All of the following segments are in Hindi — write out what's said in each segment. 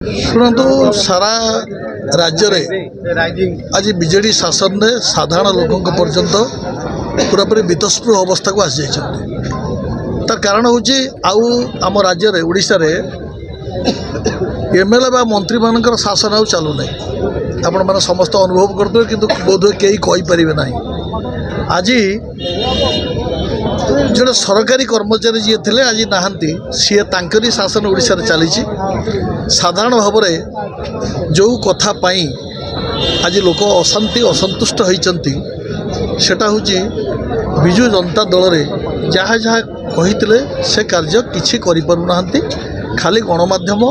शुणु सारा राज्य रे आज बीजेडी शासन में साधारण लोक पर्यंत पूरापूरी वितस्पृह अवस्था को आसी जाइए। तार कारण हूँ आम राज्य रे उड़ीसा रे एमएलए बा मंत्री मानकर शासन आउ चलू ना। आपण मैंने समस्त अनुभव करते कि बोधे कई कहीपर ना। आज जो सरकारी कर्मचारी जी थे आज नहांती सी तांकरी शासन उड़ीसा रे चली साधारण भाव में जो कथा पाई आज लोक अशांति असंतुष्ट होती सेटा हूँ विजु जनता दल रे जहाँ जहाँ कही से कार्य किसी करें खाली गणमाध्यम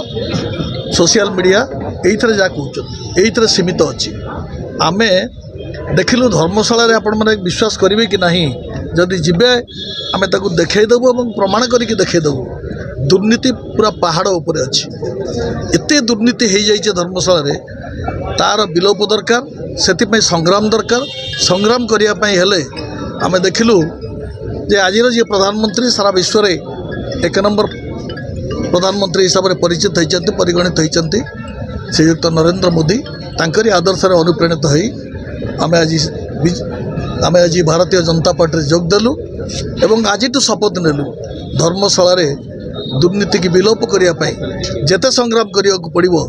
सोशल मीडिया ये जहाँ कहते ये सीमित अच्छी। आमे देखिलु धर्मशाला आपण मैंने विश्वास करेंगे कि नहीं जदि जीवे आमे ताकू देखईदेबू और प्रमाण करके देखईदेबू दुर्नीति पूरा पहाड़ उपरे अच्छी। एते दुर्नीति हो जाइए धर्मशाला रे तार विलोप दरकार से संग्राम दरकार। संग्राम करने हेले आमे देखिलु जे आज जी प्रधानमंत्री सारा विश्व रे एक नंबर प्रधानमंत्री हिसाब से परिचित होती परिगणित होती श्रीयुक्त नरेंद्र मोदी तांकरी आदर्श अनुप्राणित हो आमे आज भारतीय जनता पार्टी जोग देलु एवं आज शपथ नेलु धर्मशाला रे दुर्नीति की विलोप करने जेते संग्राम करने को पड़ो।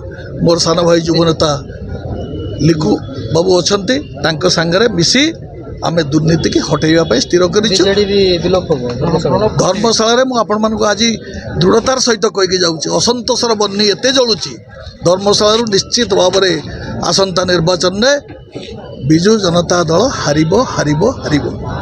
मोर सान भाई युव नेता लिकु बाबू अच्छा सांगे मिसी आमे दुर्नीति की हटेवा स्थिर कर धर्मशाला आपण आज दृढ़तार सहित कहीकि जाऊँगी असंतोषर बन्नी एते जलुची धर्मशाला निश्चित भाव में आसंता निर्वाचन में विजु जनता दल हारिबो हारिबो हारिबो।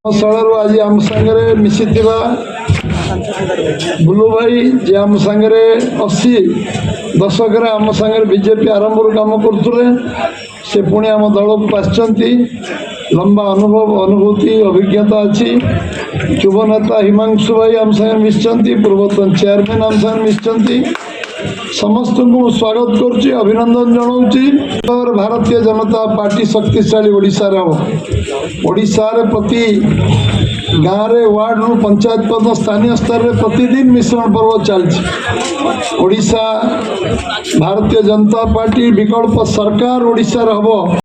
स्थलू आज आम सांगे मिसी बुलू भाई जे आम सांगे 80 दशक आम सांगे बीजेपी आरंभ काम करते से पुणी आम दल को आसचंती लंबा अनुभव अनुभूति अभिज्ञता अच्छी। युव नेता हिमांशु भाई आम सांगे मिशंती पूर्वतन चेयरमैन आम सांगे मिशंती समस्त को स्वागत करुच्ची अभिनंदन जनाऊँगी। भारतीय जनता पार्टी शक्तिशाली ओडिशा रे ओडिशा रे प्रति गाँव रे वार्ड रु पंचायत पद स्थानीय स्तर रे प्रतिदिन मिश्रण पर्व चलती। ओडिशा भारतीय जनता पार्टी विकल्प सरकार ओडिशा रे हबो।